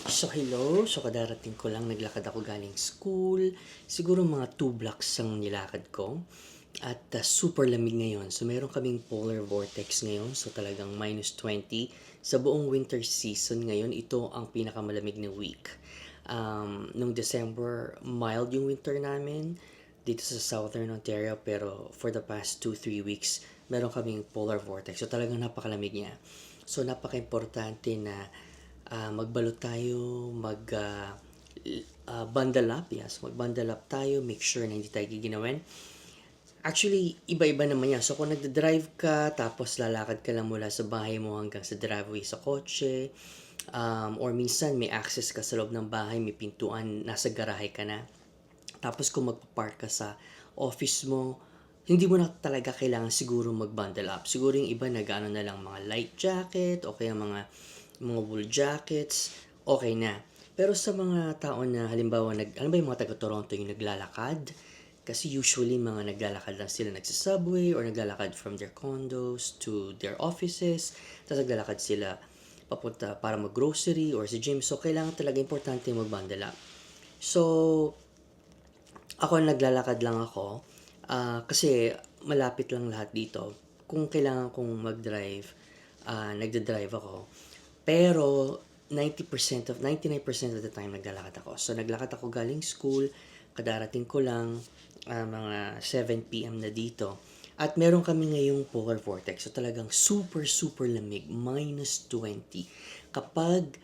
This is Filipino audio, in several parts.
So hello, so kadarating ko lang, naglakad ako galing school. Siguro mga 2 blocks ang nilakad ko. At super lamig ngayon. So meron kaming polar vortex ngayon. So talagang -20. Sa buong winter season ngayon, ito ang pinakamalamig na week. Nung December, mild yung winter namin dito sa Southern Ontario. Pero for the past 2-3 weeks, meron kaming polar vortex. So talagang napakalamig niya. So napaka-importante na magbalot tayo, bundle up, yes, mag-bundle up tayo, make sure na hindi tayo giginawin. Actually, iba-iba naman yan. So, kung nagda-drive ka, tapos lalakad ka lang mula sa bahay mo hanggang sa driveway sa kotse, or minsan may access ka sa loob ng bahay, may pintuan, nasa garahe ka na. Tapos kung magpa-park ka sa office mo, hindi mo na talaga kailangan siguro mag-bundle up. Siguro yung iba nag-ano na lang mga light jacket o kaya mga wool jackets, okay na. Pero sa mga tao na halimbawa alam ba yung mga taga Toronto yung naglalakad? Kasi usually mga naglalakad lang sila nagsasubway or naglalakad from their condos to their offices. Tapos naglalakad sila papunta para mag-grocery or sa gym. So, kailangan talaga importante mag-bundle up. So, ako naglalakad lang ako kasi malapit lang lahat dito. Kung kailangan kong mag-drive, nagda-drive ako. Pero 99% of the time naglalakad ako. So naglakad ako galing school, kadarating ko lang mga 7 p.m. na dito. At meron kami ngayong polar vortex. So talagang super super lamig, -20. Kapag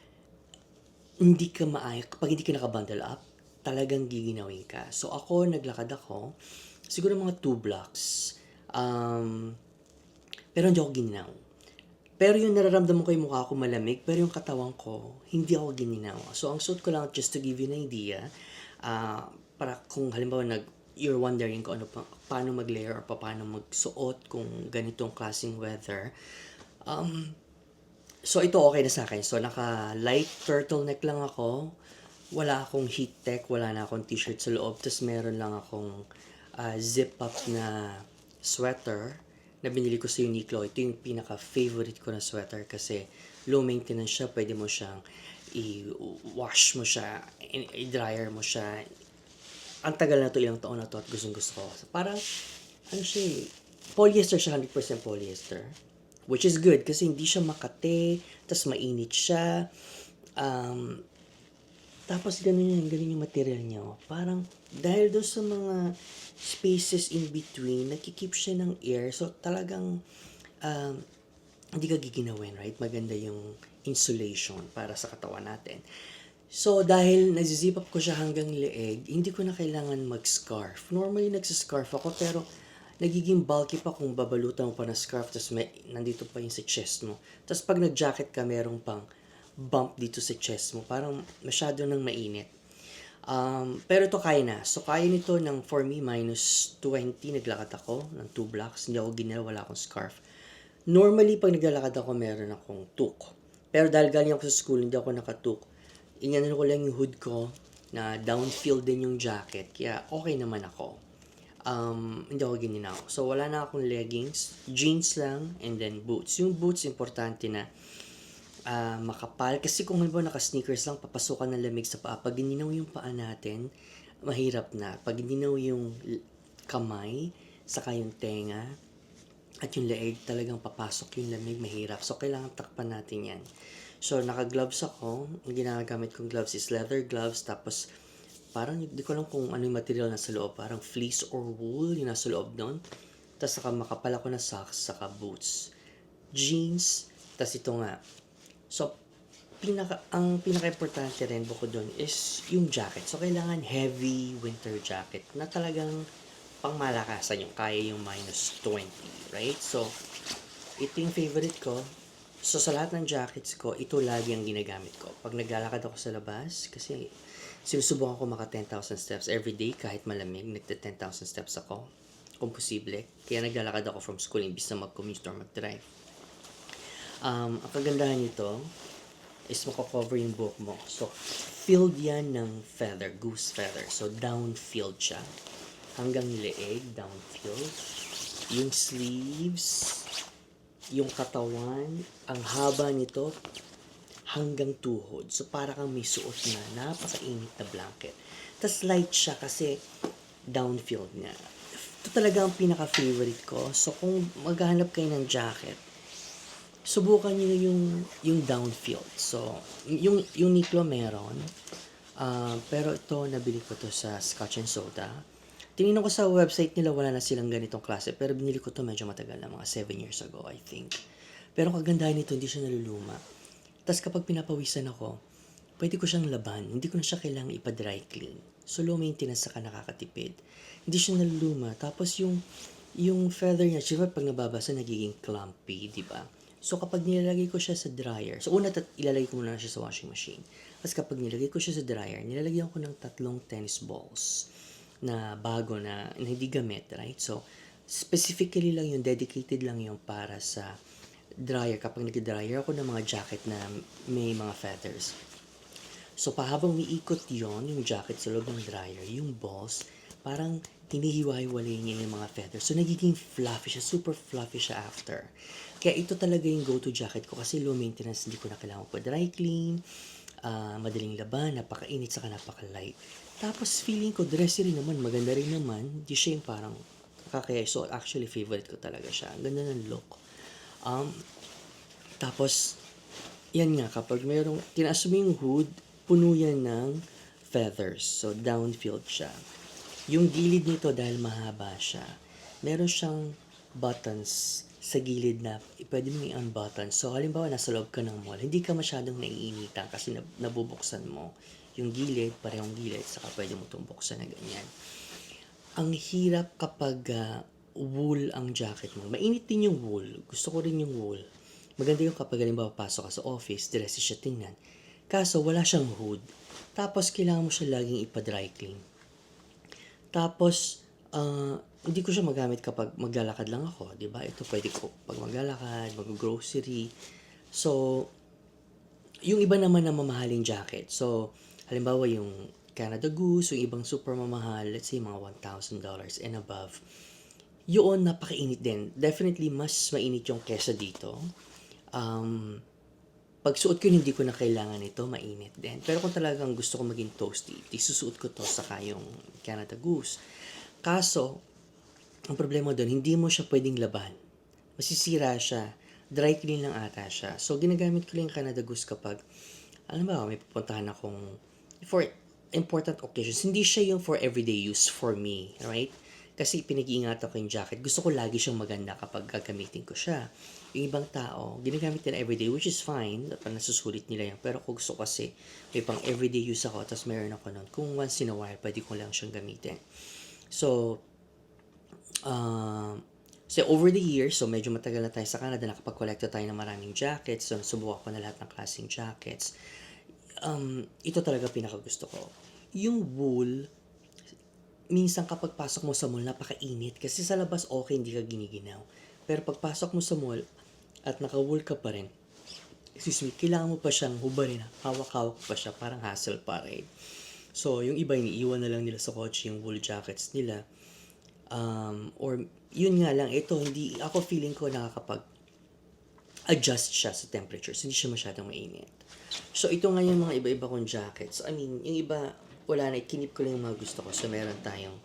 kapag hindi ka naka-bundle up, talagang giginawin ka. So ako, naglakad ako, siguro mga 2 blocks. Pero hindi ako gininaw. Pero yung nararamdaman ko yung mukha ko malamig, pero yung katawan ko, hindi ako gininaw. So ang suot ko lang, just to give you an idea, para kung halimbawa you're wondering kung paano mag-layer or paano magsuot kung ganitong klaseng weather. So ito okay na sa akin. So naka light turtleneck lang ako. Wala akong heat tech, wala na akong t-shirt sa loob. Tapos meron lang akong zip up na sweater na binili ko sa Uniqlo. Ito yung pinaka-favorite ko na sweater kasi low maintenance siya. Pwede mo siyang i-wash mo siya, i-dryer mo siya. Ang tagal na to, ilang taon na to at gustong gusto ko. So, parang, polyester siya, 100% polyester. Which is good kasi hindi siya makate, tas mainit siya. Um, Tapos ganun yung material niya. Parang dahil doon sa mga spaces in between, nakikip siya ng air. So talagang um, hindi ka giginawin, right? Maganda yung insulation para sa katawan natin. So, dahil nag-zip up ko siya hanggang leeg, hindi ko na kailangan mag-scarf. Normally, nagsiscarf ako, pero nagiging bulky pa kung babalutan mo pa ng scarf, tapos nandito pa yung sa chest mo. Tapos pag nag-jacket ka, merong pang bump dito sa chest mo. Parang masyado nang mainit. Pero ito kaya na. So, kaya nito ng for me, -20. Naglakad ako ng 2 blocks. Hindi ako ginala, wala akong scarf. Normally, pag naglalakad ako, meron akong toque. Pero dahil galing ako sa school, hindi ako nakatuk. Inyanan ko lang yung hood ko na downfield din yung jacket. Kaya okay naman ako. Hindi ako gininaw. So, wala na akong leggings. Jeans lang and then boots. Yung boots, importante na makapal. Kasi kung halimbawa naka-sneakers lang, papasukan ng lamig sa paa. Pag gininaw yung paa natin, mahirap na. Pag gininaw yung kamay, saka yung tenga, at yung leeg, talagang papasok yung lamig, mahirap. So, kailangan takpan natin yan. So, naka-gloves ako. Ang ginagamit kong gloves is leather gloves. Tapos, parang hindi ko alam kung ano yung material nasa loob. Parang fleece or wool yung nasa loob doon. Tapos, saka makapal ako na socks, saka boots. Jeans. Tapos, ito nga. So, ang pinaka-importante rin bukod doon is yung jacket. So, kailangan heavy winter jacket na talagang pangmalakasan yung kaya yung -20, right? So, ito yung favorite ko. So, sa lahat ng jackets ko, ito lagi ang ginagamit ko. Pag naglalakad ako sa labas, kasi sinusubukan ko maka 10,000 steps every day kahit malamig, nagta 10,000 steps ako kung posible. Kaya naglalakad ako from school imbis na mag-commute or mag-drive. Ang kagandahan nito is mako-cover yung buhok mo. So, filled yan ng feather, goose feather. So, down-filled siya. Hanggang leeg, down-filled. Yung sleeves, yung katawan, ang haba nito, hanggang tuhod. So, para kang may suot na napakainit na blanket. Tas light siya kasi downfield nga. Ito talaga ang pinaka-favorite ko. So, kung maghahanap kayo ng jacket, subukan niyo yung downfield. So, yung Uniqlo meron. Pero ito, nabili ko to sa Scotch and Soda. Tinignan ko sa website nila, wala na silang ganitong klase. Pero binili ko to medyo matagal na, mga 7 years ago, I think. Pero kagandahan nito, hindi siya naluluma. Tapos kapag pinapawisan ako, pwede ko siyang laban. Hindi ko na siya kailangang ipa-dry clean. So, low maintenance saka nakakatipid. Hindi siya naluluma. Tapos yung feather niya, syempre pag nababasa, nagiging clumpy, di ba? So, kapag nilalagay ko siya sa dryer, so una ilalagay ko muna siya sa washing machine. Tapos kapag nilagay ko siya sa dryer, nilalagyan ko ng 3 tennis balls na bago na hindi gamit, right? So, specifically lang yung dedicated lang yung para sa dryer. Kapag nag-dryer ako ng mga jacket na may mga feathers. So, pahabang umiikot yung jacket sa loob ng dryer, yung balls, parang hinihiwa-hiwalay niya yung mga feathers. So, nagiging fluffy siya, super fluffy siya after. Kaya ito talaga yung go-to jacket ko kasi low maintenance, hindi ko na kailangan pa dry clean, madaling laban, napakainit, saka napaka-light. Tapos, feeling ko, dressy rin naman, maganda rin naman. Di siya yung parang kakaya. So, actually, favorite ko talaga siya. Ang ganda ng look. Tapos, yan nga, kapag merong, tinaas mo yung hood, puno yan ng feathers. So, downfield siya. Yung gilid nito, dahil mahaba siya, meron siyang buttons sa gilid na pwede mo i-unbutton. So, halimbawa, nasa loob ka ng mall, hindi ka masyadong naiinitan kasi nabubuksan mo yung gilid, parehong gilid, saka pwede mo itong buksan na ganyan. Ang hirap kapag wool ang jacket mo. Mainit din yung wool. Gusto ko rin yung wool. Maganda yung kapag halimbawa pasok ka sa office, dressy siya tingnan. Kaso wala siyang hood. Tapos kailangan mo siya laging ipa-dry clean. Tapos, hindi ko siya magamit kapag maglalakad lang ako, di ba? Ito pwede ko pag maglalakad, mag-grocery. So, yung iba naman na mamahaling jacket. So, halimbawa yung Canada Goose, yung ibang super mamahal, let's say mga $1,000 and above. Yun, napakainit din. Definitely, mas mainit yung kesa dito. Pag suot ko, hindi ko na kailangan ito, mainit din. Pero kung talagang gusto ko maging toasty, isusuot ko to saka yung Canada Goose. Kaso, ang problema doon, hindi mo siya pwedeng laban. Masisira siya. Dry clean lang ata siya. So, ginagamit ko lang yung Canada Goose kapag, alam ba, may pupuntahan akong, for important occasions. Hindi siya yung for everyday use for me, right? Kasi pinag-iingatan ko yung jacket. Gusto ko lagi siyang maganda kapag gagamitin ko siya. Yung ibang tao, ginagamit nila everyday, which is fine. Nasusulit nila yan. Pero kung gusto kasi, may pang everyday use ako, tapos meron ako nun. Kung once in a while, pwede ko lang siyang gamitin. So, over the years, so medyo matagal na tayo sa Canada, nakapag-collecta tayo ng maraming jackets. So, nasubukan ko na lahat ng klaseng jackets. Ito talaga pinakagusto ko. Yung wool, minsan kapag pasok mo sa mall, napakainit. Kasi sa labas, okay, hindi ka giniginaw. Pero pag pasok mo sa mall, at naka-wool ka pa rin, kailangan mo pa siyang hubarin. Hawak-hawak pa siya, parang hassle pa rin. So, yung iba, iniiwan na lang nila sa kotse yung wool jackets nila. Or, yun nga lang, ito, hindi, ako feeling ko nakakapag-adjust siya sa temperatures. Hindi siya masyadong mainit. So, ito nga yung mga iba-iba kong jackets. I mean, yung iba, wala na, kinip ko lang yung mga gusto ko. So, meron tayong,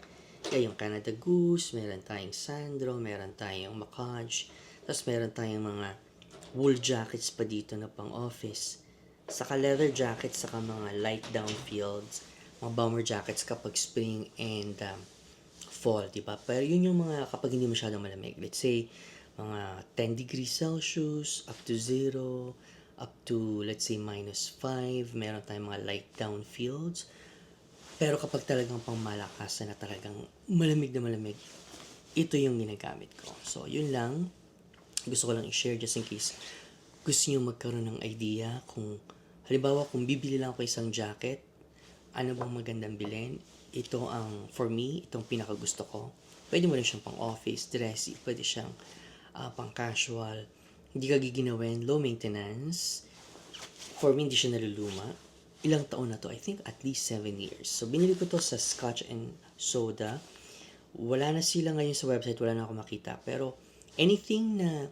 yung Canada Goose, meron tayong Sandro, meron tayong Macaj, tapos meron tayong mga wool jackets pa dito na pang office. Saka leather jackets, saka mga light downfields, mga bomber jackets kapag spring and fall, di ba? Pero yun yung mga kapag hindi masyadong malamig. Let's say, mga 10 degrees Celsius, up to 0, up to, let's say, -5. Meron tayong mga light downfields. Pero kapag talagang pang malakasan na talagang malamig na malamig, ito yung ginagamit ko. So, yun lang. Gusto ko lang i-share just in case gusto nyo magkaroon ng idea kung, halimbawa, kung bibili lang ako isang jacket, ano bang magandang bilhin? Ito ang, for me, itong pinakagusto ko. Pwede mo rin siyang pang office, dressy, pwede siyang pang casual. Hindi ka giginawin, low maintenance. For me, hindi siya naluluma. Ilang taon na to? I think at least 7 years. So, binili ko to sa Scotch and Soda. Wala na sila ngayon sa website, wala na ako makita. Pero, anything na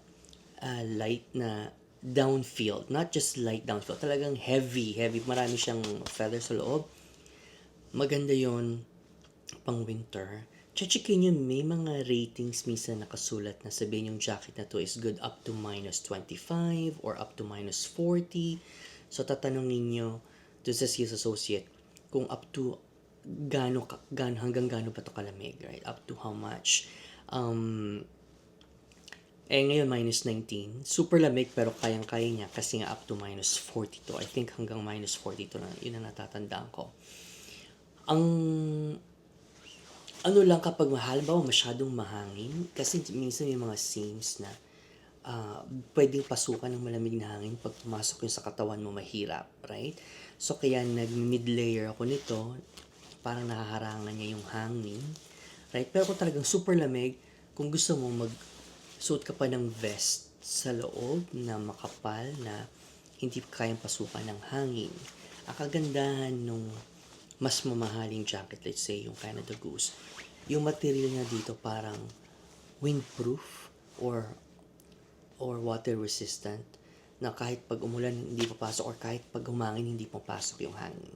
light na downfield, not just light downfield, talagang heavy, marami siyang feather sa loob. Maganda yon pang winter. Checkin nyo, may mga ratings minsan nakasulat na sabihin yung jacket na to is good up to -25 or up to -40. So, tatanungin nyo to sa sales associate kung up to hanggang gaano pa to kalamig, right? Up to how much. Ngayon, -19. Super lamig, pero kayang-kaya niya kasi nga up to -42. I think hanggang -42 na, yun ang natatandaan ko. Ang ano lang kapag mahal ba o masyadong mahangin, kasi minsan may mga seams na pwedeng pasukan ng malamig na hangin pag pumasok yung sa katawan mo, mahirap, right? So, kaya nag-mid-layer ako nito, parang nahaharangan niya yung hangin, right? Pero kung talagang super lamig, kung gusto mo suot ka pa ng vest sa loob na makapal na hindi kayang pasukan ng hangin. Ang kagandahan nung mas mamahaling jacket, let's say yung Canada Goose, yung material niya dito parang windproof or water resistant na kahit pag umulan hindi papasok or kahit pag humangin hindi papasok yung hangin.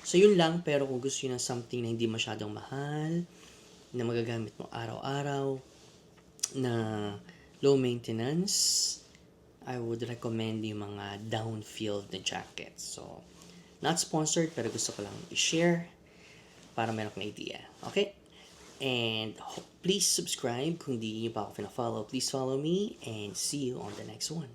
So yun lang, pero kung gusto niyo ng something na hindi masyadong mahal, na magagamit mo araw-araw, na low maintenance, I would recommend yung mga downfield na jackets. So, not sponsored, pero gusto ko lang i-share para meron kang idea. Okay? And please subscribe kung di niyo pa ako pina-follow. Please follow me and see you on the next one.